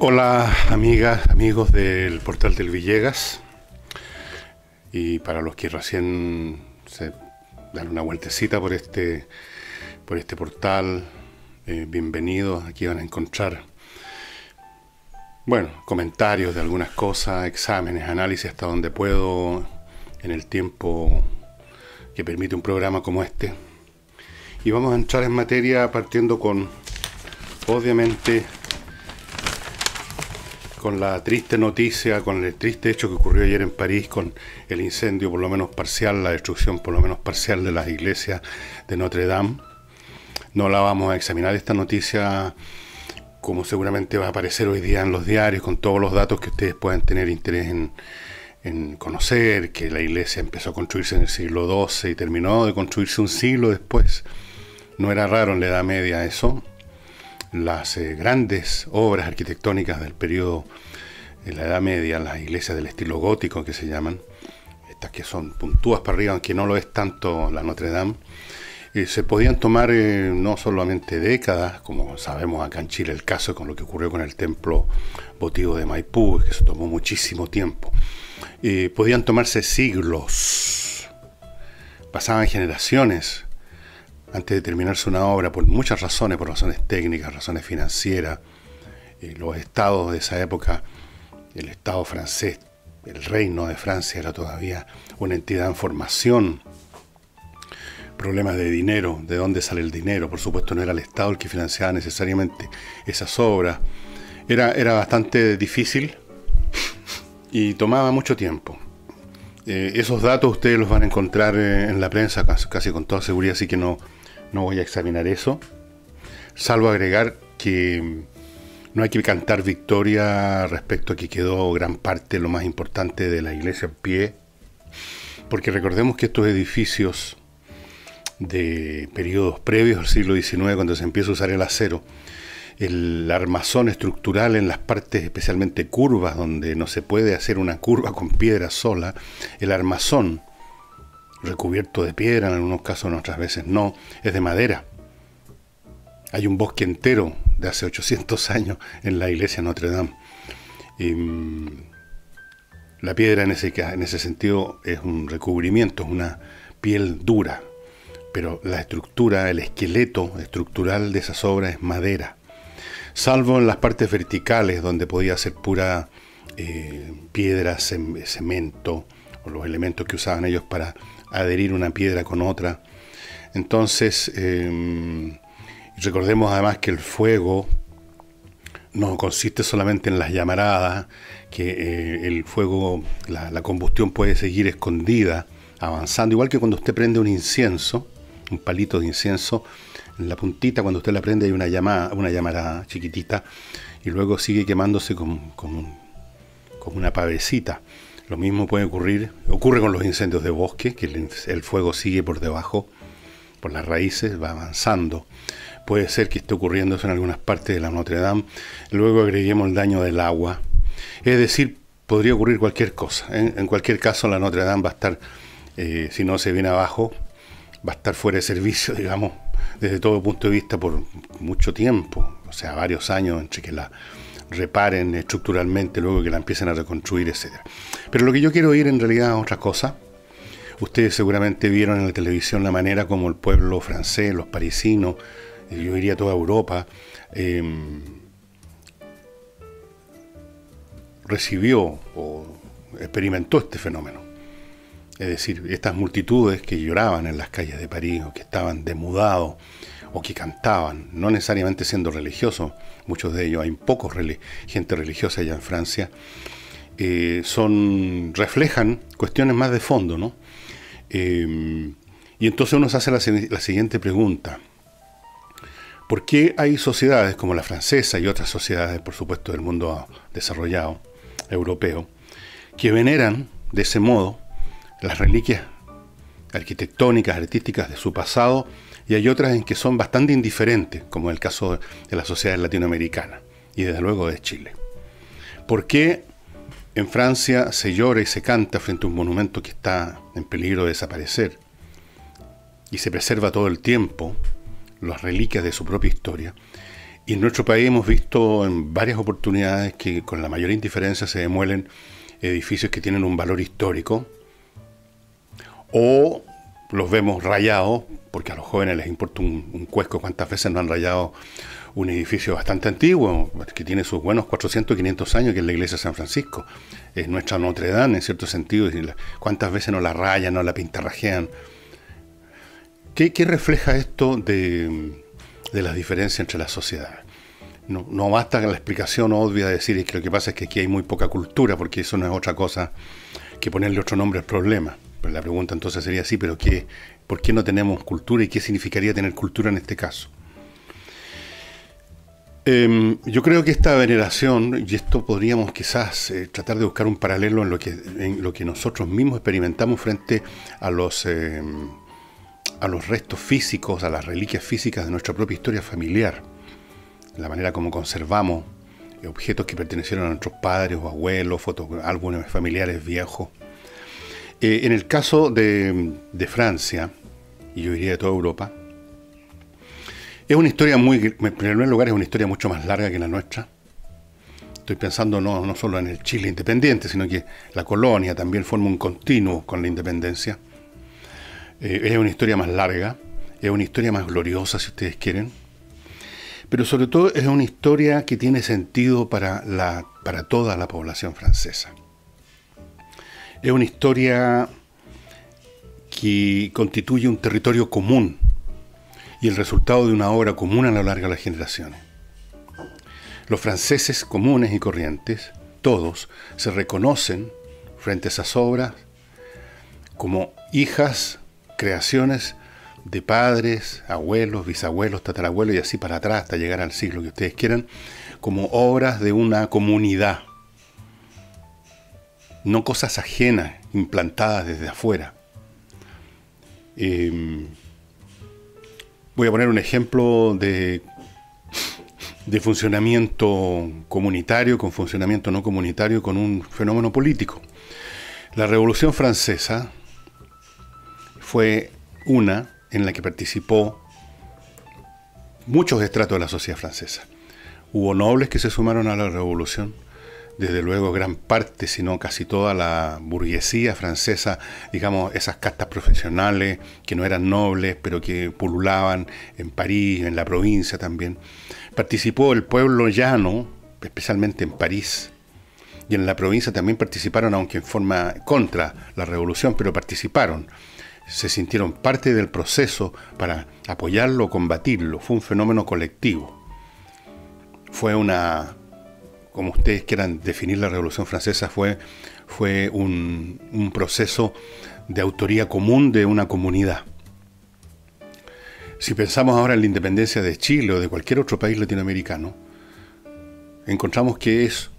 Hola amigas, amigos del portal del Villegas, y para los que recién se dan una vueltecita por este portal, bienvenidos. Aquí van a encontrar, bueno, comentarios de algunas cosas, exámenes, análisis hasta donde puedo en el tiempo que permite un programa como este. Y vamos a entrar en materia partiendo con, obviamente, con la triste noticia, con el triste hecho que ocurrió ayer en París, con el incendio por lo menos parcial, la destrucción por lo menos parcial de las iglesias de Notre Dame. No la vamos a examinar esta noticia como seguramente va a aparecer hoy día en los diarios, con todos los datos que ustedes puedan tener interés en conocer, que la iglesia empezó a construirse en el siglo XII y terminó de construirse un siglo después. No era raro en la Edad Media eso. Las grandes obras arquitectónicas del periodo de la Edad Media, las iglesias del estilo gótico que se llaman, estas que son puntúas para arriba, aunque no lo es tanto la Notre Dame, se podían tomar no solamente décadas, como sabemos acá en Chile el caso con lo que ocurrió con el templo votivo de Maipú, que se tomó muchísimo tiempo. Podían tomarse siglos, pasaban generaciones antes de terminarse una obra, por muchas razones, por razones técnicas, razones financieras. Los estados de esa época, el estado francés, el reino de Francia era todavía una entidad en formación. Problemas de dinero, de dónde sale el dinero. Por supuesto no era el estado el que financiaba necesariamente esas obras. Era bastante difícil y tomaba mucho tiempo. Esos datos ustedes los van a encontrar en la prensa casi con toda seguridad, así que no voy a examinar eso, salvo agregar que no hay que cantar victoria respecto a que quedó gran parte, lo más importante, de la iglesia en pie, porque recordemos que estos edificios de periodos previos al siglo XIX, cuando se empieza a usar el acero, el armazón estructural en las partes especialmente curvas, donde no se puede hacer una curva con piedra sola, el armazón recubierto de piedra, en algunos casos, en otras veces no, es de madera. Hay un bosque entero de hace 800 años en la iglesia Notre Dame. La piedra en ese sentido es un recubrimiento, es una piel dura, pero la estructura, el esqueleto estructural de esas obras es madera, salvo en las partes verticales donde podía ser pura piedra, cemento, o los elementos que usaban ellos para adherir una piedra con otra. Entonces, recordemos además que el fuego no consiste solamente en las llamaradas, que el fuego, la combustión puede seguir escondida, avanzando, igual que cuando usted prende un incienso, un palito de incienso, en la puntita cuando usted la prende hay una llamarada chiquitita, y luego sigue quemándose como una pavecita. Lo mismo ocurre con los incendios de bosque, que el fuego sigue por debajo, por las raíces, va avanzando. Puede ser que esté ocurriendo eso en algunas partes de la Notre Dame. Luego agreguemos el daño del agua. Es decir, podría ocurrir cualquier cosa. En cualquier caso, la Notre Dame va a estar, si no se viene abajo, va a estar fuera de servicio, digamos, desde todo punto de vista por mucho tiempo. O sea, varios años entre que la reparen estructuralmente, luego que la empiecen a reconstruir, etc. Pero lo que yo quiero ir en realidad a otra cosa. Ustedes seguramente vieron en la televisión la manera como el pueblo francés, los parisinos, yo diría toda Europa, recibió o experimentó este fenómeno. Es decir, estas multitudes que lloraban en las calles de París, o que estaban demudados, o que cantaban, no necesariamente siendo religiosos, muchos de ellos, hay pocos gente religiosa allá en Francia, reflejan cuestiones más de fondo, ¿no? Y entonces uno se hace la siguiente pregunta: ¿por qué hay sociedades como la francesa y otras sociedades, por supuesto, del mundo desarrollado, europeo, que veneran de ese modo las reliquias arquitectónicas, artísticas de su pasado, y hay otras en que son bastante indiferentes, como el caso de las sociedades latinoamericanas y desde luego de Chile? ¿Por qué en Francia se llora y se canta frente a un monumento que está en peligro de desaparecer y se preserva todo el tiempo las reliquias de su propia historia, Y en nuestro país hemos visto en varias oportunidades que con la mayor indiferencia se demuelen edificios que tienen un valor histórico, o los vemos rayados, porque a los jóvenes les importa un cuesco cuántas veces no han rayado un edificio bastante antiguo, que tiene sus buenos 400, 500 años, que es la iglesia de San Francisco. Es nuestra Notre Dame, en cierto sentido, y cuántas veces no la rayan, no la pintarrajean. ¿Qué refleja esto de las diferencias entre las sociedades? No basta con la explicación obvia de decir que lo que pasa es que aquí hay muy poca cultura, porque eso no es otra cosa que ponerle otro nombre al problema. Pero la pregunta entonces sería así, pero ¿por qué no tenemos cultura y qué significaría tener cultura en este caso? Yo creo que esta veneración, y esto podríamos quizás tratar de buscar un paralelo en lo que nosotros mismos experimentamos frente a los restos físicos, a las reliquias físicas de nuestra propia historia familiar, la manera como conservamos objetos que pertenecieron a nuestros padres o abuelos, álbumes familiares viejos. En el caso de Francia, y yo diría de toda Europa, es una historia en primer lugar, es una historia mucho más larga que la nuestra. Estoy pensando no solo en el Chile independiente, sino que la colonia también forma un continuo con la independencia. Es una historia más larga, es una historia más gloriosa, si ustedes quieren. Pero sobre todo es una historia que tiene sentido para toda la población francesa. Es una historia que constituye un territorio común y el resultado de una obra común a lo largo de las generaciones. Los franceses comunes y corrientes, todos, se reconocen frente a esas obras como hijas, creaciones de padres, abuelos, bisabuelos, tatarabuelos y así para atrás hasta llegar al siglo que ustedes quieran, como obras de una comunidad, no cosas ajenas, implantadas desde afuera. Voy a poner un ejemplo de funcionamiento comunitario con funcionamiento no comunitario con un fenómeno político. La Revolución Francesa fue una en la que participó muchos estratos de la sociedad francesa. Hubo nobles que se sumaron a la revolución, desde luego gran parte, si no casi toda la burguesía francesa, digamos esas castas profesionales que no eran nobles, pero que pululaban en París, en la provincia también. Participó el pueblo llano, especialmente en París, y en la provincia también participaron, aunque en forma contra la revolución, pero participaron. Se sintieron parte del proceso para apoyarlo o combatirlo. Fue un fenómeno colectivo. Fue como ustedes quieran definir la Revolución Francesa, fue un proceso de autoría común de una comunidad. Si pensamos ahora en la independencia de Chile o de cualquier otro país latinoamericano, encontramos que es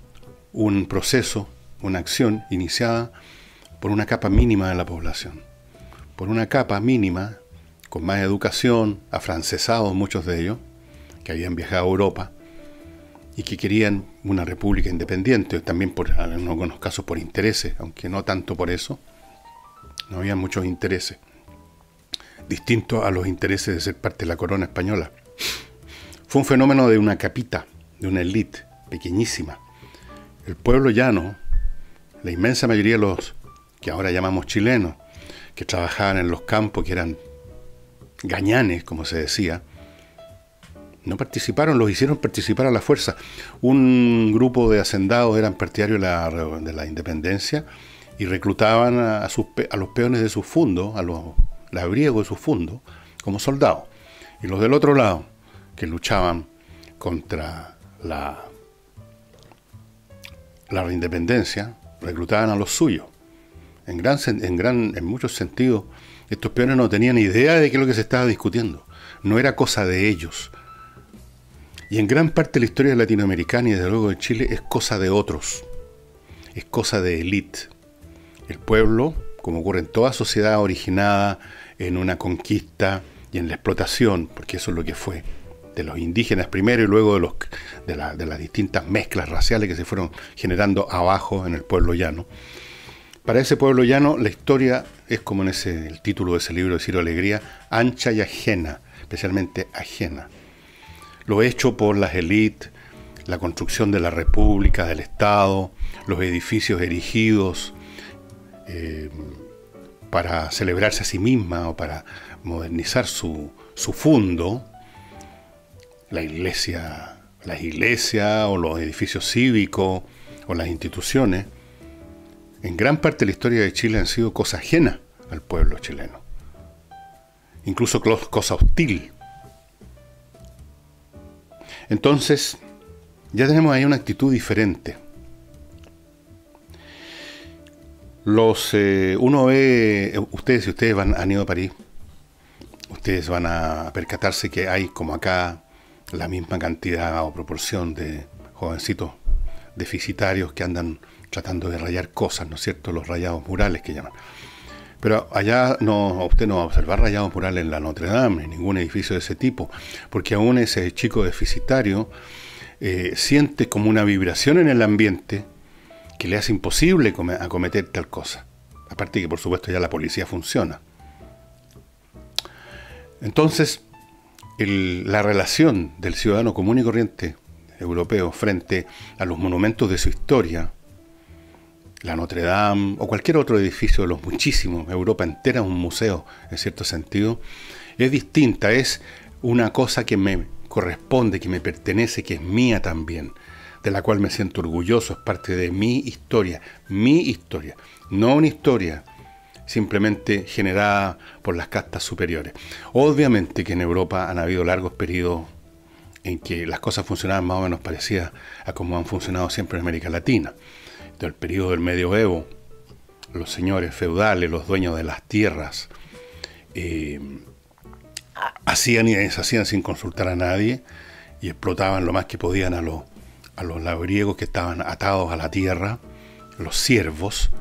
un proceso, una acción iniciada por una capa mínima de la población. Por una capa mínima, con más educación, afrancesados muchos de ellos, que habían viajado a Europa, y que querían una república independiente, también en algunos casos por intereses, aunque no tanto por eso. No había muchos intereses, distintos a los intereses de ser parte de la corona española. Fue un fenómeno de una capita, de una élite pequeñísima. El pueblo llano, la inmensa mayoría de los que ahora llamamos chilenos, que trabajaban en los campos, que eran gañanes, como se decía, no participaron, los hicieron participar a la fuerza. Un grupo de hacendados eran partidarios de la independencia y reclutaban a los peones de sus fundos, a los labriegos de sus fundos, como soldados. Y los del otro lado, que luchaban contra la independencia, reclutaban a los suyos. En muchos sentidos, estos peones no tenían idea de qué es lo que se estaba discutiendo. No era cosa de ellos. Y en gran parte de la historia latinoamericana y desde luego de Chile es cosa de otros. Es cosa de élite. El pueblo, como ocurre en toda sociedad originada en una conquista y en la explotación, porque eso es lo que fue, de los indígenas primero y luego de las distintas mezclas raciales que se fueron generando abajo en el pueblo llano. Para ese pueblo llano la historia es como en el título de ese libro de Ciro Alegría, ancha y ajena, especialmente ajena. lo hecho por las élites, la construcción de la república, del Estado, los edificios erigidos para celebrarse a sí misma o para modernizar su fundo, las iglesias o los edificios cívicos o las instituciones, en gran parte de la historia de Chile han sido cosa ajena al pueblo chileno, incluso cosa hostil. Entonces, ya tenemos ahí una actitud diferente. Uno ve, si ustedes han ido a París, ustedes van a percatarse que hay, como acá, la misma cantidad o proporción de jovencitos deficitarios que andan tratando de rayar cosas, ¿no es cierto? Los rayados murales que llaman. Pero allá usted no va a observar rayados murales en la Notre Dame, en ningún edificio de ese tipo, porque aún ese chico deficitario siente como una vibración en el ambiente que le hace imposible acometer tal cosa. Aparte que, por supuesto, ya la policía funciona. Entonces, la relación del ciudadano común y corriente europeo frente a los monumentos de su historia, la Notre Dame o cualquier otro edificio de los muchísimos, Europa entera es un museo en cierto sentido, es distinta, es una cosa que me corresponde, que me pertenece, que es mía también, de la cual me siento orgulloso, es parte de mi historia, no una historia simplemente generada por las castas superiores. Obviamente que en Europa han habido largos periodos en que las cosas funcionaban más o menos parecidas a como han funcionado siempre en América Latina. Del periodo del medioevo, los señores feudales, los dueños de las tierras, hacían y deshacían sin consultar a nadie y explotaban lo más que podían a los labriegos que estaban atados a la tierra, los siervos,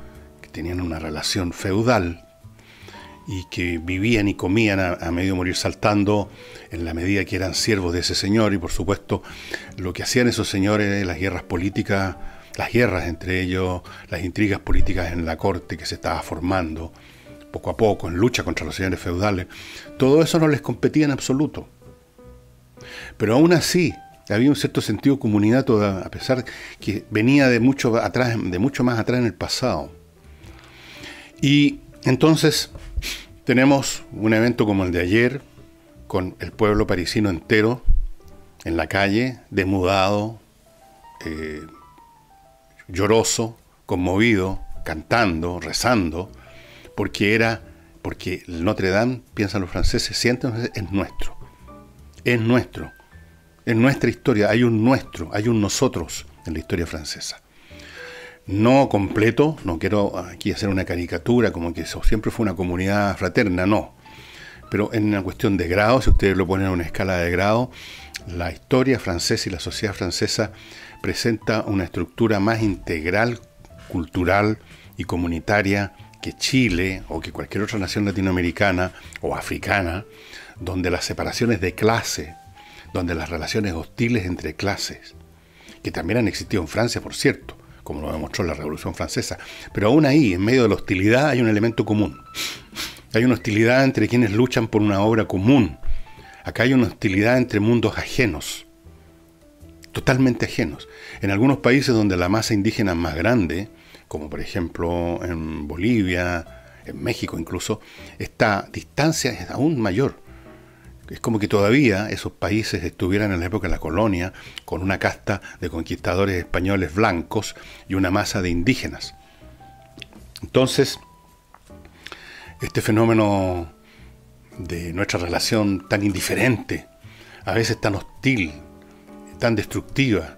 que tenían una relación feudal y que vivían y comían a medio morir saltando en la medida que eran siervos de ese señor. Y por supuesto lo que hacían esos señores, las guerras políticas, las guerras entre ellos, las intrigas políticas en la corte que se estaba formando poco a poco en lucha contra los señores feudales, todo eso no les competía en absoluto. Pero aún así había un cierto sentido de comunidad, a pesar que venía de mucho más atrás en el pasado. Y entonces tenemos un evento como el de ayer, con el pueblo parisino entero en la calle, demudado, lloroso, conmovido, cantando, rezando, porque el Notre Dame, piensan los franceses, sienten, es nuestro, es nuestra historia, hay un nosotros en la historia francesa. No completo, no quiero aquí hacer una caricatura como que eso siempre fue una comunidad fraterna, no. Pero en una cuestión de grado, si ustedes lo ponen en una escala de grado, la historia francesa y la sociedad francesa presenta una estructura más integral, cultural y comunitaria que Chile o que cualquier otra nación latinoamericana o africana, donde las separaciones de clase, donde las relaciones hostiles entre clases, que también han existido en Francia, por cierto, como lo demostró la Revolución Francesa, pero aún ahí, en medio de la hostilidad, hay un elemento común. Hay una hostilidad entre quienes luchan por una obra común. Acá hay una hostilidad entre mundos ajenos, totalmente ajenos. En algunos países donde la masa indígena es más grande, como por ejemplo en Bolivia, en México incluso, esta distancia es aún mayor. Es como que todavía esos países estuvieran en la época de la colonia con una casta de conquistadores españoles blancos y una masa de indígenas. Entonces, este fenómeno de nuestra relación tan indiferente, a veces tan hostil, tan destructiva,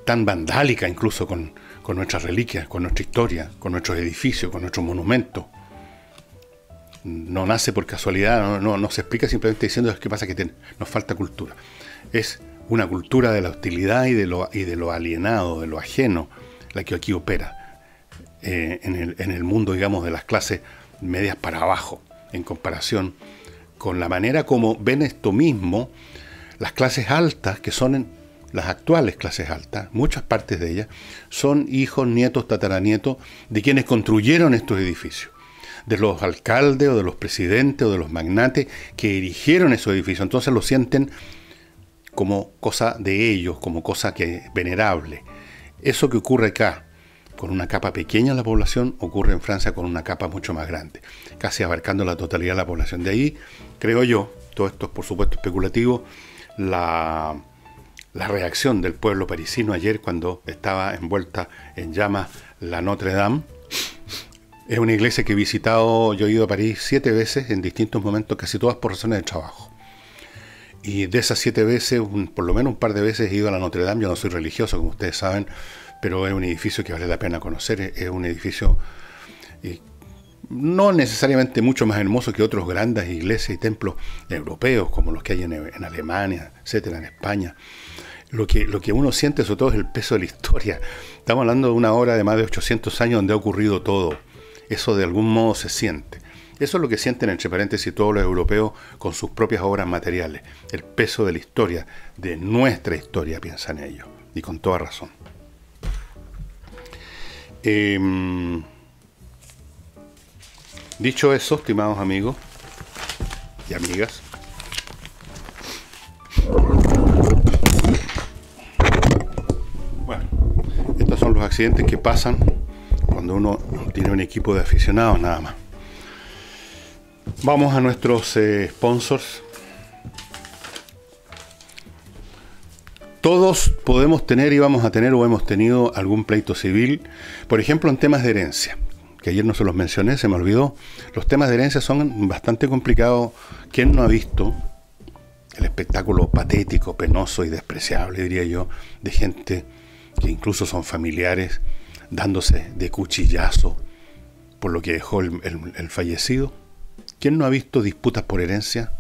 tan vandálica incluso con nuestras reliquias, con nuestra historia, con nuestros edificios, con nuestros monumentos, no nace por casualidad, no se explica simplemente diciendo que pasa que nos falta cultura. Es una cultura de la hostilidad y de lo alienado, de lo ajeno, la que aquí opera en el mundo, digamos, de las clases medias para abajo, en comparación con la manera como ven esto mismo las clases altas, que son las actuales clases altas, muchas partes de ellas, son hijos, nietos, tataranietos de quienes construyeron estos edificios, de los alcaldes o de los presidentes o de los magnates que erigieron esos edificios. Entonces lo sienten como cosa de ellos, como cosa venerable. Eso que ocurre acá, con una capa pequeña en la población, ocurre en Francia con una capa mucho más grande, casi abarcando la totalidad de la población. De ahí, creo yo, todo esto es por supuesto especulativo, la reacción del pueblo parisino ayer cuando estaba envuelta en llamas la Notre Dame. Es una iglesia que he visitado, yo he ido a París 7 veces en distintos momentos, casi todas por razones de trabajo. Y de esas 7 veces, por lo menos un par de veces he ido a la Notre Dame. Yo no soy religioso, como ustedes saben, pero es un edificio que vale la pena conocer. Es un edificio no necesariamente mucho más hermoso que otros grandes iglesias y templos europeos, como los que hay en Alemania, etcétera, en España. Lo que uno siente sobre todo es el peso de la historia. Estamos hablando de una obra de más de 800 años donde ha ocurrido todo. Eso de algún modo se siente. Eso es lo que sienten, entre paréntesis, todos los europeos con sus propias obras materiales. El peso de la historia, de nuestra historia, piensan ellos. Y con toda razón. Dicho eso, estimados amigos y amigas, bueno, estos son los accidentes que pasan cuando uno tiene un equipo de aficionados nada más. Vamos a nuestros sponsors. Todos podemos tener y vamos a tener o hemos tenido algún pleito civil, por ejemplo en temas de herencia, que ayer no se los mencioné, se me olvidó. Los temas de herencia son bastante complicados. ¿Quién no ha visto el espectáculo patético, penoso y despreciable, diría yo, de gente que incluso son familiares dándose de cuchillazo por lo que dejó el fallecido? ¿Quién no ha visto disputas por herencia?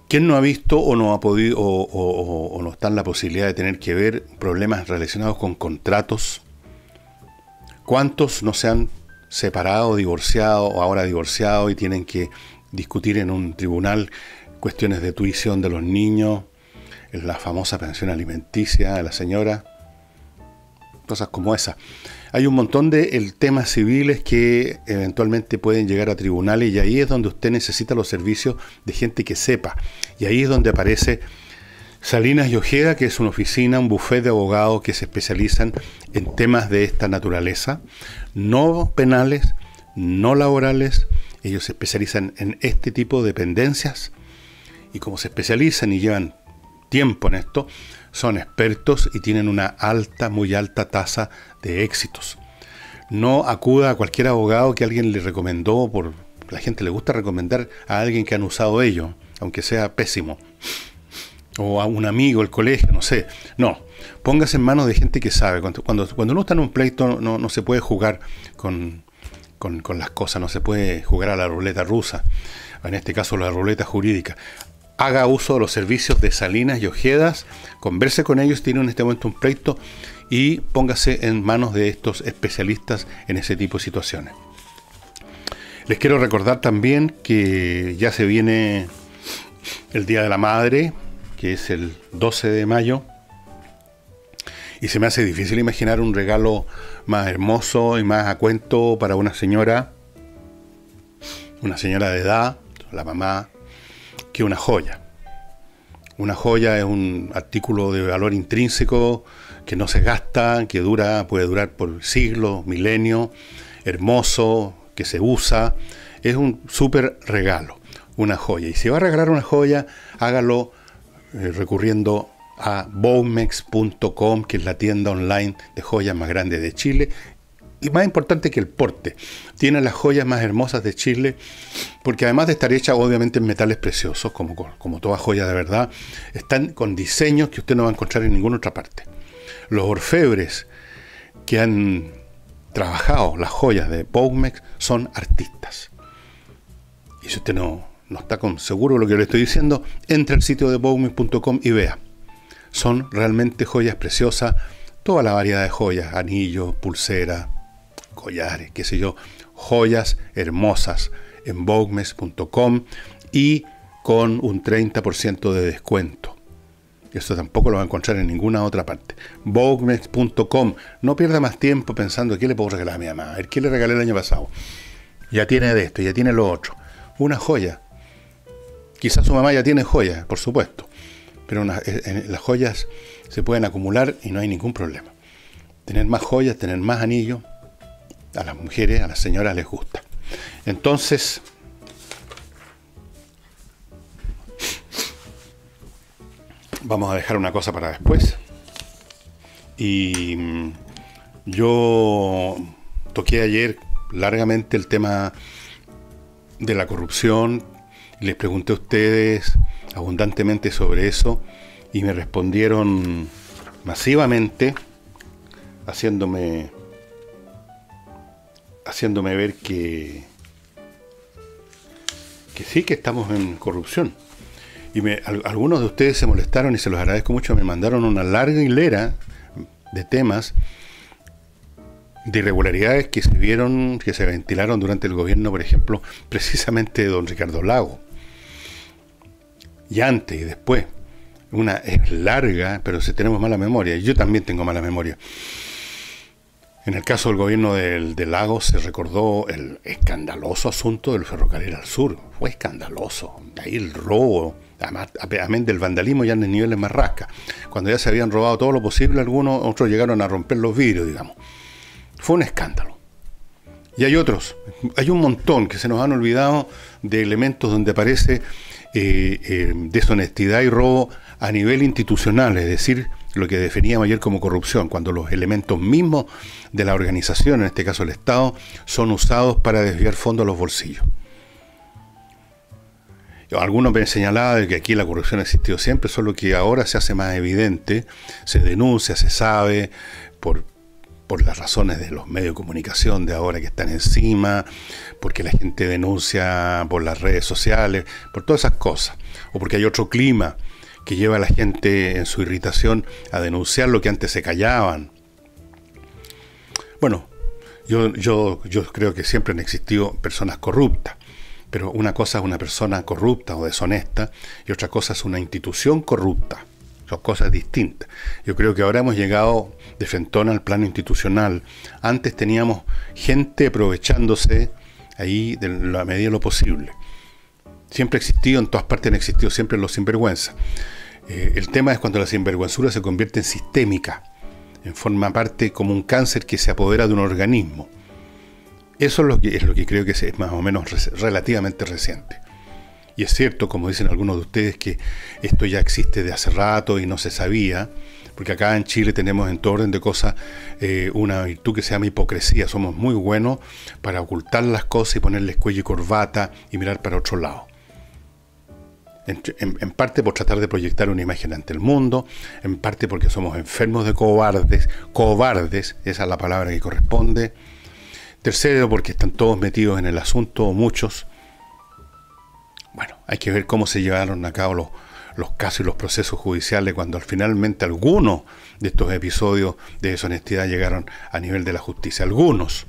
¿Quién no ha visto o no ha podido o no está en la posibilidad de tener que ver problemas relacionados con contratos? ¿Cuántos no se han separado, divorciado o ahora divorciado y tienen que discutir en un tribunal cuestiones de tuición de los niños, la famosa pensión alimenticia de la señora? Cosas como esas. Hay un montón de temas civiles que eventualmente pueden llegar a tribunales y ahí es donde usted necesita los servicios de gente que sepa. Y ahí es donde aparece Salinas y Ojeda, que es una oficina, un bufete de abogados que se especializan en temas de esta naturaleza, no penales, no laborales. Ellos se especializan en este tipo de dependencias y como se especializan y llevan tiempo en esto, son expertos y tienen una alta, muy alta tasa de éxitos. No acuda a cualquier abogado que alguien le recomendó, la gente le gusta recomendar a alguien que han usado ellos, aunque sea pésimo, o a un amigo, el colegio, no sé. No, póngase en manos de gente que sabe. Cuando uno está en un pleito no se puede jugar con las cosas, no se puede jugar a la ruleta rusa, en este caso la ruleta jurídica. Haga uso de los servicios de Salinas y Ojedas, converse con ellos, tiene en este momento un pleito y póngase en manos de estos especialistas en ese tipo de situaciones. Les quiero recordar también que ya se viene el Día de la Madre, que es el 12 de mayo, y se me hace difícil imaginar un regalo más hermoso y más a cuento para una señora de edad, la mamá, que una joya. Una joya es un artículo de valor intrínseco que no se gasta, que puede durar por siglos, milenios, hermoso, que se usa. Es un súper regalo, una joya. Y si va a regalar una joya, hágalo recurriendo a bowmex.com, que es la tienda online de joyas más grande de Chile. Y más importante que el porte, tiene las joyas más hermosas de Chile, porque además de estar hecha obviamente en metales preciosos, como toda joya de verdad, están con diseños que usted no va a encontrar en ninguna otra parte. Los orfebres que han trabajado las joyas de Bowmex son artistas. Y si usted no está seguro de lo que le estoy diciendo, entre al sitio de bowmex.com y vea. Son realmente joyas preciosas, toda la variedad de joyas, anillos, pulseras, collares, qué sé yo, joyas hermosas en bowmex.com y con un 30% de descuento. Esto tampoco lo va a encontrar en ninguna otra parte. bowmex.com. No pierda más tiempo pensando qué le puedo regalar a mi mamá. A ver, ¿qué le regalé el año pasado? Ya tiene de esto, ya tiene lo otro. Una joya. Quizás su mamá ya tiene joyas, por supuesto, pero las joyas se pueden acumular y no hay ningún problema. Tener más joyas, tener más anillos, a las mujeres, a las señoras les gusta. Entonces, vamos a dejar una cosa para después. Y yo toqué ayer largamente el tema de la corrupción. Les pregunté a ustedes abundantemente sobre eso y me respondieron masivamente, haciéndome ver que sí, que estamos en corrupción. Y algunos de ustedes se molestaron y se los agradezco mucho, me mandaron una larga hilera de temas, de irregularidades que se vieron, que se ventilaron durante el gobierno, por ejemplo, precisamente de don Ricardo Lagos. Y antes y después. Una es larga, pero si tenemos mala memoria. Yo también tengo mala memoria. En el caso del gobierno de Lagos se recordó el escandaloso asunto del ferrocarril al sur. Fue escandaloso. De ahí el robo, amén del vandalismo ya en el nivel más rasca. Cuando ya se habían robado todo lo posible, otros llegaron a romper los vidrios, digamos. Fue un escándalo. Y hay otros. Hay un montón que se nos han olvidado de elementos donde aparece deshonestidad y robo a nivel institucional, es decir, lo que definíamos ayer como corrupción, cuando los elementos mismos de la organización, en este caso el Estado, son usados para desviar fondos a los bolsillos. Algunos me señalaban de que aquí la corrupción ha existido siempre, solo que ahora se hace más evidente, se denuncia, se sabe, por las razones de los medios de comunicación de ahora que están encima, porque la gente denuncia por las redes sociales, por todas esas cosas, o porque hay otro clima que lleva a la gente en su irritación a denunciar lo que antes se callaban. Bueno, yo creo que siempre han existido personas corruptas, pero una cosa es una persona corrupta o deshonesta y otra cosa es una institución corrupta. Son cosas distintas. Yo creo que ahora hemos llegado de frentón al plano institucional. Antes teníamos gente aprovechándose ahí de la medida de lo posible. Siempre ha existido, en todas partes han existido siempre los sinvergüenzas. El tema es cuando la sinvergüenzura se convierte en sistémica, forma parte como un cáncer que se apodera de un organismo. Eso es lo que creo que es más o menos relativamente reciente. Y es cierto, como dicen algunos de ustedes, que esto ya existe de hace rato y no se sabía, porque acá en Chile tenemos en todo orden de cosas una virtud que se llama hipocresía. Somos muy buenos para ocultar las cosas y ponerles cuello y corbata y mirar para otro lado. En parte por tratar de proyectar una imagen ante el mundo, en parte porque somos enfermos de cobardes, esa es la palabra que corresponde. Tercero, porque están todos metidos en el asunto, muchos. Bueno, hay que ver cómo se llevaron a cabo los casos y los procesos judiciales cuando finalmente algunos de estos episodios de deshonestidad llegaron a nivel de la justicia. Algunos.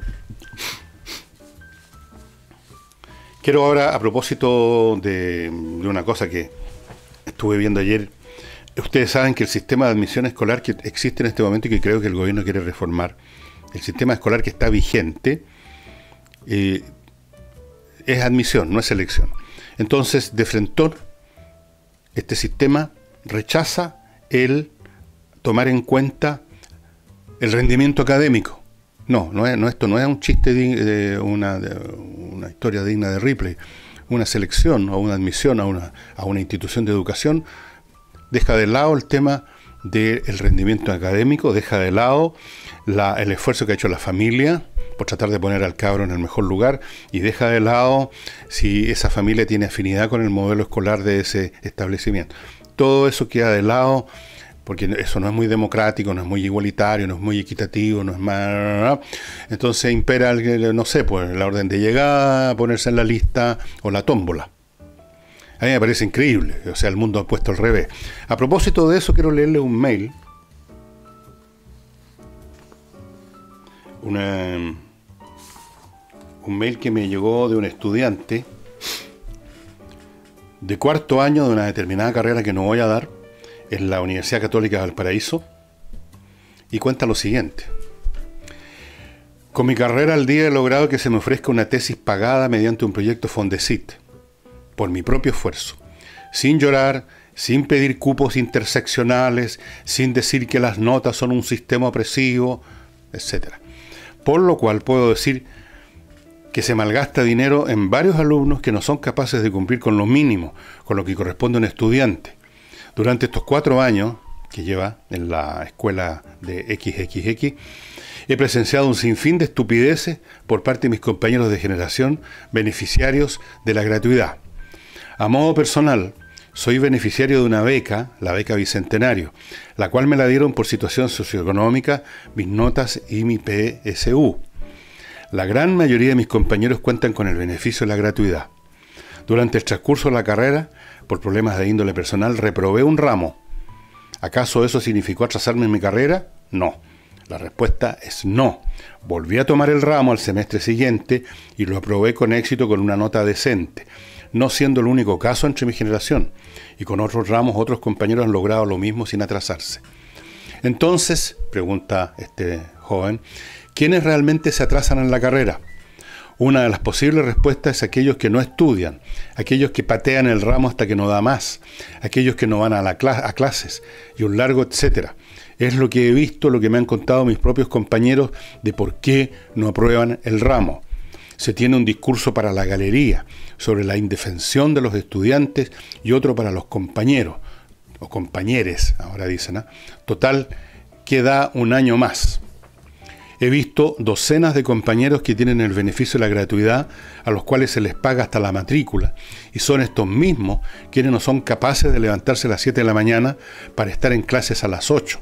Quiero ahora, a propósito de una cosa que estuve viendo ayer, ustedes saben que el sistema de admisión escolar que existe en este momento y que creo que el gobierno quiere reformar, el sistema escolar que está vigente, es admisión, no es selección. Entonces, de frentón, este sistema rechaza el tomar en cuenta el rendimiento académico. Esto no es un chiste de una historia digna de Ripley. Una selección o una admisión a una institución de educación deja de lado el tema del rendimiento académico, deja de lado el esfuerzo que ha hecho la familia por tratar de poner al cabro en el mejor lugar y deja de lado si esa familia tiene afinidad con el modelo escolar de ese establecimiento. Todo eso queda de lado porque eso no es muy democrático, no es muy igualitario, no es muy equitativo, no es más... Entonces impera, no sé, pues la orden de llegada, ponerse en la lista o la tómbola. A mí me parece increíble, o sea, el mundo ha puesto al revés. A propósito de eso, quiero leerle un mail. Un mail que me llegó de un estudiante de cuarto año de una determinada carrera que no voy a dar en la Universidad Católica de Valparaíso y cuenta lo siguiente: con mi carrera al día he logrado que se me ofrezca una tesis pagada mediante un proyecto Fondesit por mi propio esfuerzo sin llorar, sin pedir cupos interseccionales, sin decir que las notas son un sistema opresivo, etc. Por lo cual puedo decir que se malgasta dinero en varios alumnos que no son capaces de cumplir con lo mínimo, con lo que corresponde a un estudiante. Durante estos 4 años que lleva en la escuela de XXX, he presenciado un sinfín de estupideces por parte de mis compañeros de generación, beneficiarios de la gratuidad. A modo personal, soy beneficiario de una beca, la beca Bicentenario, la cual me la dieron por situación socioeconómica, mis notas y mi PSU. La gran mayoría de mis compañeros cuentan con el beneficio de la gratuidad. Durante el transcurso de la carrera, por problemas de índole personal, reprobé un ramo. ¿Acaso eso significó atrasarme en mi carrera? No. La respuesta es no. Volví a tomar el ramo al semestre siguiente y lo aprobé con éxito con una nota decente, no siendo el único caso entre mi generación, y con otros ramos otros compañeros han logrado lo mismo sin atrasarse. Entonces, pregunta este joven, ¿quiénes realmente se atrasan en la carrera? Una de las posibles respuestas es aquellos que no estudian, aquellos que patean el ramo hasta que no da más, aquellos que no van a clases y un largo etcétera. Es lo que he visto, lo que me han contado mis propios compañeros de por qué no aprueban el ramo. Se tiene un discurso para la galería sobre la indefensión de los estudiantes y otro para los compañeros, o compañeres, ahora dicen, ¿eh? Total, que da un año más. He visto docenas de compañeros que tienen el beneficio de la gratuidad, a los cuales se les paga hasta la matrícula, y son estos mismos quienes no son capaces de levantarse a las 7 de la mañana para estar en clases a las 8.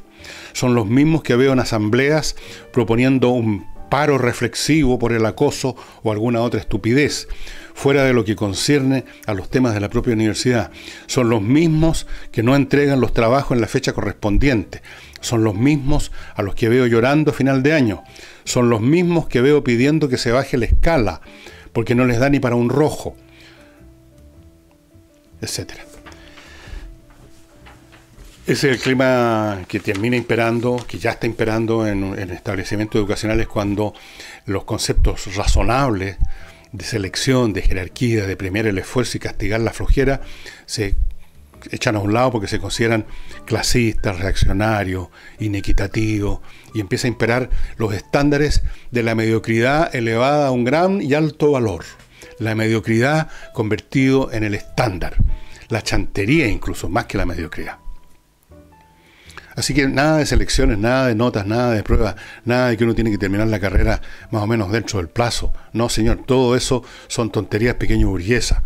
Son los mismos que veo en asambleas proponiendo un paro reflexivo por el acoso o alguna otra estupidez, fuera de lo que concierne a los temas de la propia universidad. Son los mismos que no entregan los trabajos en la fecha correspondiente. Son los mismos a los que veo llorando a final de año. Son los mismos que veo pidiendo que se baje la escala, porque no les da ni para un rojo, etcétera. Ese es el clima que termina imperando, que ya está imperando en establecimientos educacionales, cuando los conceptos razonables de selección, de jerarquía, de premiar el esfuerzo y castigar la flojera se echan a un lado porque se consideran clasistas, reaccionarios, inequitativos, y empieza a imperar los estándares de la mediocridad elevada a un gran y alto valor. La mediocridad convertido en el estándar. La chantería incluso, más que la mediocridad. Así que nada de selecciones, nada de notas, nada de pruebas, nada de que uno tiene que terminar la carrera más o menos dentro del plazo. No, señor, todo eso son tonterías pequeño burguesas,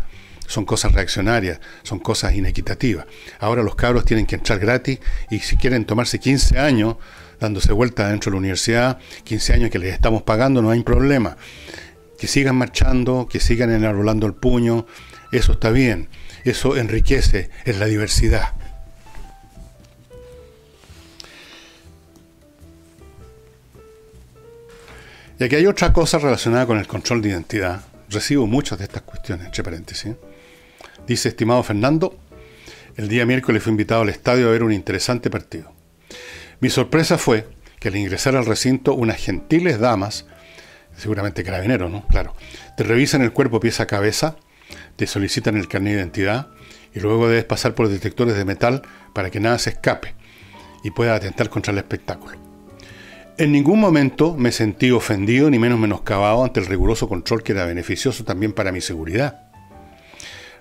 son cosas reaccionarias, son cosas inequitativas. Ahora los cabros tienen que entrar gratis y si quieren tomarse 15 años dándose vuelta dentro de la universidad, 15 años que les estamos pagando, no hay problema. Que sigan marchando, que sigan enarbolando el puño, eso está bien, eso enriquece, es la diversidad. Y aquí hay otra cosa relacionada con el control de identidad. Recibo muchas de estas cuestiones, entre paréntesis. Dice, estimado Fernando, el día miércoles fui invitado al estadio a ver un interesante partido. Mi sorpresa fue que al ingresar al recinto, unas gentiles damas, seguramente carabineros, ¿no? Claro, te revisan el cuerpo pieza a cabeza, te solicitan el carnet de identidad y luego debes pasar por detectores de metal para que nada se escape y pueda atentar contra el espectáculo. En ningún momento me sentí ofendido ni menos menoscabado ante el riguroso control que era beneficioso también para mi seguridad.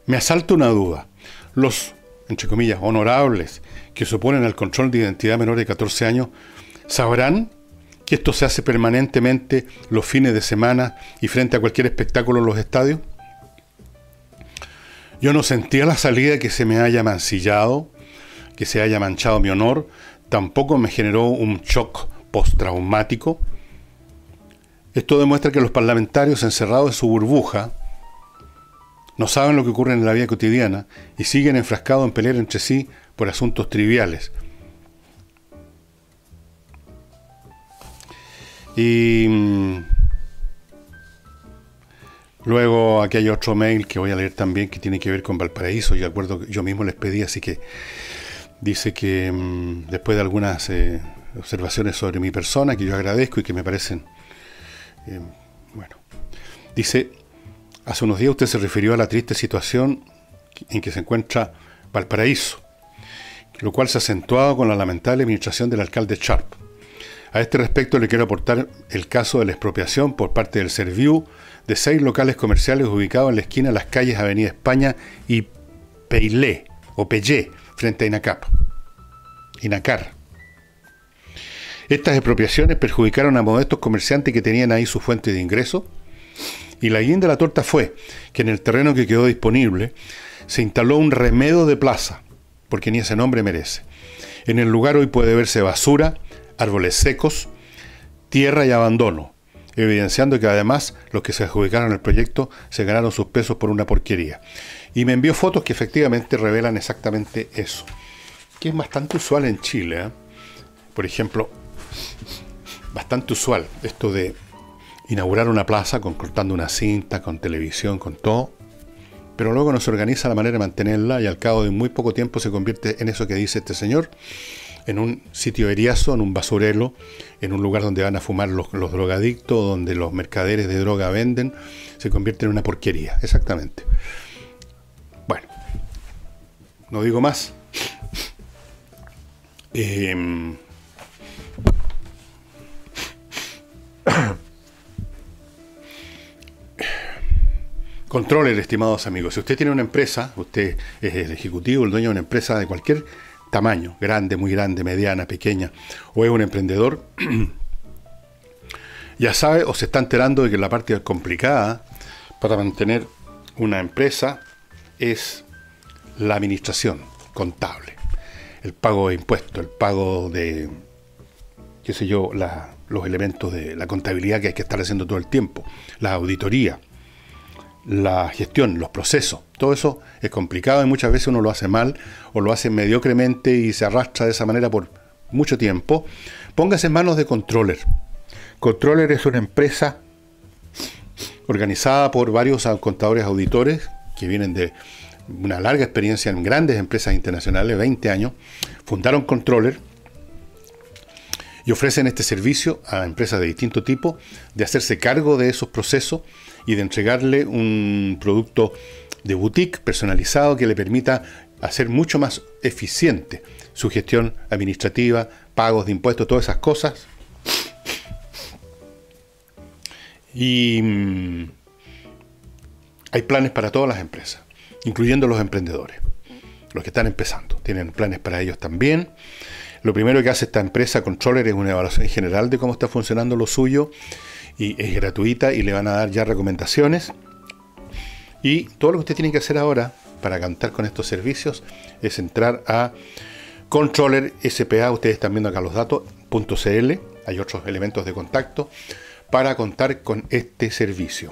Me asalta una duda. Los, entre comillas, honorables que se oponen al control de identidad menor de 14 años, ¿sabrán que esto se hace permanentemente los fines de semana y frente a cualquier espectáculo en los estadios? Yo no sentí a la salida que se me haya mancillado, que se haya manchado mi honor, tampoco me generó un shock postraumático. Esto demuestra que los parlamentarios encerrados en su burbuja no saben lo que ocurre en la vida cotidiana y siguen enfrascados en pelear entre sí por asuntos triviales. Y luego aquí hay otro mail que voy a leer también, que tiene que ver con Valparaíso. Yo acuerdo que yo mismo les pedí, así que dice que después de algunas observaciones sobre mi persona, que yo agradezco y que me parecen bueno, dice: hace unos días usted se refirió a la triste situación en que se encuentra Valparaíso, lo cual se ha acentuado con la lamentable administración del alcalde Sharp. A este respecto le quiero aportar el caso de la expropiación por parte del Serviu de 6 locales comerciales ubicados en la esquina de las calles Avenida España y Peilé, o Pellé, frente a Inacar. Estas expropiaciones perjudicaron a modestos comerciantes que tenían ahí su fuente de ingreso, y la guinda de la torta fue que en el terreno que quedó disponible se instaló un remedo de plaza, porque ni ese nombre merece. En el lugar hoy puede verse basura, árboles secos, tierra y abandono, evidenciando que además los que se adjudicaron el proyecto se ganaron sus pesos por una porquería. Y me envió fotos que efectivamente revelan exactamente eso, que es bastante usual en Chile, ¿eh? Por ejemplo, bastante usual esto de inaugurar una plaza cortando una cinta, con televisión, con todo, pero luego no se organiza la manera de mantenerla y al cabo de muy poco tiempo se convierte en eso que dice este señor, en un sitio eriazo, en un basurero, en un lugar donde van a fumar los drogadictos, donde los mercaderes de droga venden, se convierte en una porquería, exactamente. Bueno, no digo más. Controller, estimados amigos. Si usted tiene una empresa, usted es el ejecutivo, el dueño de una empresa de cualquier tamaño, grande, muy grande, mediana, pequeña, o es un emprendedor, ya sabe o se está enterando de que la parte complicada para mantener una empresa es la administración contable, el pago de impuestos, el pago de, qué sé yo, los elementos de la contabilidad que hay que estar haciendo todo el tiempo, la auditoría, la gestión, los procesos. Todo eso es complicado y muchas veces uno lo hace mal o lo hace mediocremente y se arrastra de esa manera por mucho tiempo. Póngase en manos de Controller. Controller es una empresa organizada por varios contadores auditores que vienen de una larga experiencia en grandes empresas internacionales, 20 años. Fundaron Controller y ofrecen este servicio a empresas de distinto tipo de hacerse cargo de esos procesos y de entregarle un producto de boutique personalizado que le permita hacer mucho más eficiente su gestión administrativa, pagos de impuestos, todas esas cosas. Y hay planes para todas las empresas, incluyendo los emprendedores, los que están empezando. Tienen planes para ellos también. Lo primero que hace esta empresa Controller es una evaluación general de cómo está funcionando lo suyo, y es gratuita y le van a dar ya recomendaciones. Y todo lo que usted tiene que hacer ahora para contar con estos servicios es entrar a Controller SPA, ustedes están viendo acá los datos, .cl, hay otros elementos de contacto para contar con este servicio.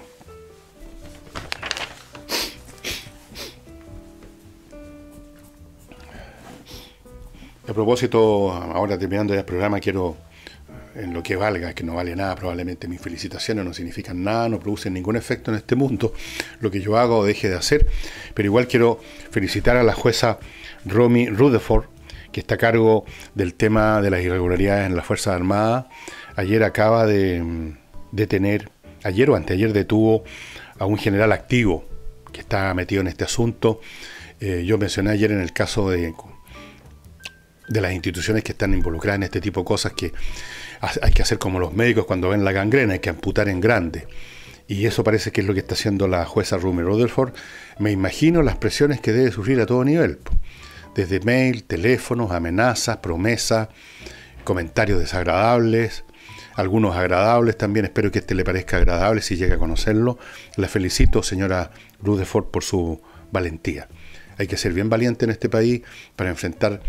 A propósito, ahora terminando ya el programa, quiero, en lo que valga, que no vale nada, probablemente mis felicitaciones no significan nada, no producen ningún efecto en este mundo, lo que yo hago o deje de hacer, pero igual quiero felicitar a la jueza Romy Rutherford, que está a cargo del tema de las irregularidades en las Fuerzas Armadas. Ayer acaba de detener, ayer o anteayer detuvo a un general activo que está metido en este asunto. Yo mencioné ayer en el caso de las instituciones que están involucradas en este tipo de cosas, que hay que hacer como los médicos cuando ven la gangrena, hay que amputar en grande. Y eso parece que es lo que está haciendo la jueza Romy Rutherford. Me imagino las presiones que debe sufrir a todo nivel, desde mail, teléfonos, amenazas, promesas, comentarios desagradables, algunos agradables también. Espero que este le parezca agradable si llega a conocerlo. La felicito, señora Rutherford, por su valentía. Hay que ser bien valiente en este país para enfrentar...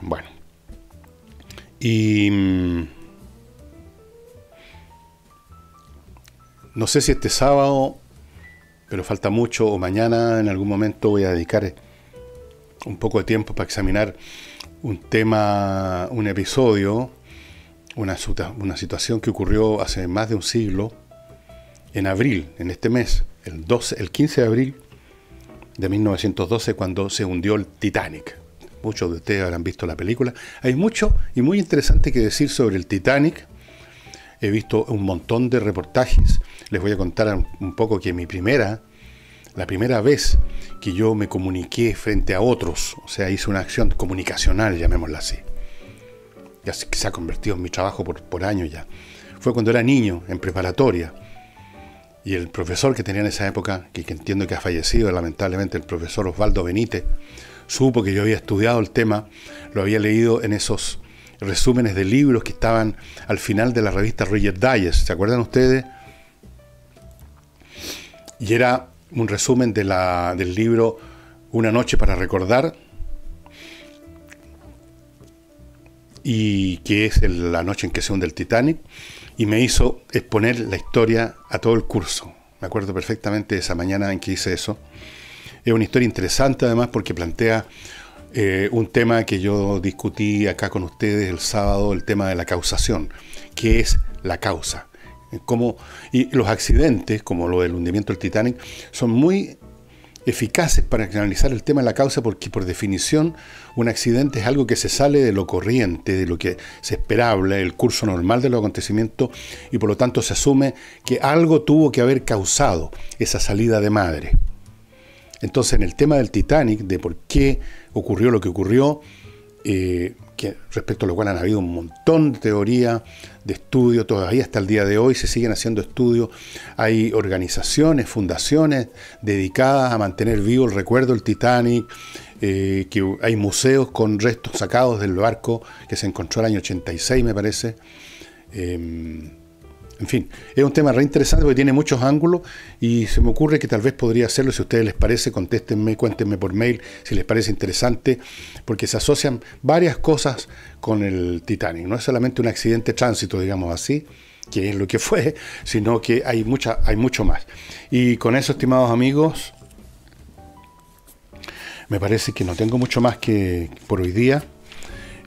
Bueno, y no sé si este sábado, pero falta mucho, o mañana en algún momento voy a dedicar un poco de tiempo para examinar un tema, un episodio, una situación que ocurrió hace más de un siglo, en abril, en este mes, el 15 de abril de 1912, cuando se hundió el Titanic. Muchos de ustedes habrán visto la película. Hay mucho y muy interesante que decir sobre el Titanic. He visto un montón de reportajes. Les voy a contar un poco que mi primera la primera vez que yo me comuniqué frente a otros, o sea, hice una acción comunicacional, llamémosla así. Ya se ha convertido en mi trabajo por años ya. Fue cuando era niño, en preparatoria. Y el profesor que tenía en esa época, que entiendo que ha fallecido lamentablemente, el profesor Osvaldo Benítez, supo que yo había estudiado el tema, lo había leído en esos resúmenes de libros que estaban al final de la revista Reader's Digest, ¿se acuerdan ustedes? Y era un resumen del libro Una noche para recordar, y que es la noche en que se hunde el Titanic, y me hizo exponer la historia a todo el curso. Me acuerdo perfectamente de esa mañana en que hice eso. Es una historia interesante además porque plantea un tema que yo discutí acá con ustedes el sábado, el tema de la causación. ¿Qué es la causa? Y los accidentes, como lo del hundimiento del Titanic, son muy eficaces para analizar el tema de la causa, porque por definición un accidente es algo que se sale de lo corriente, de lo que es esperable, el curso normal de los acontecimientos, y por lo tanto se asume que algo tuvo que haber causado esa salida de madre. Entonces, en el tema del Titanic, de por qué ocurrió lo que ocurrió, que respecto a lo cual han habido un montón de teorías, de estudios, todavía hasta el día de hoy se siguen haciendo estudios. Hay organizaciones, fundaciones dedicadas a mantener vivo el recuerdo del Titanic, que hay museos con restos sacados del barco que se encontró el año 86, me parece. En fin, es un tema re interesante porque tiene muchos ángulos y se me ocurre que tal vez podría hacerlo. Si a ustedes les parece, contéstenme, cuéntenme por mail si les parece interesante, porque se asocian varias cosas con el Titanic. No es solamente un accidente de tránsito, digamos así, que es lo que fue, sino que hay mucho más. Y con eso, estimados amigos, me parece que no tengo mucho más que por hoy día.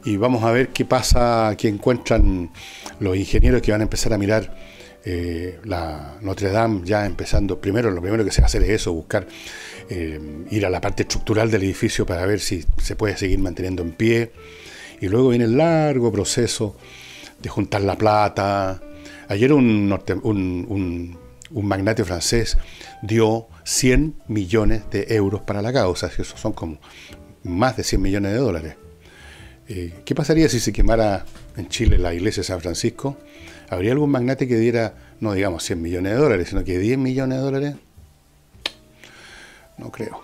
Y vamos a ver qué pasa, qué encuentran los ingenieros que van a empezar a mirar la Notre Dame, ya empezando. Lo primero que se va a hacer es eso, buscar ir a la parte estructural del edificio para ver si se puede seguir manteniendo en pie. Y luego viene el largo proceso de juntar la plata. Ayer un magnate francés dio 100 millones de euros para la causa, y eso son como más de 100 millones de dólares. ¿Qué pasaría si se quemara en Chile la iglesia de San Francisco? ¿Habría algún magnate que diera, no digamos 100 millones de dólares, sino que 10 millones de dólares? No creo.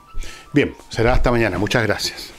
Bien, será hasta mañana. Muchas gracias.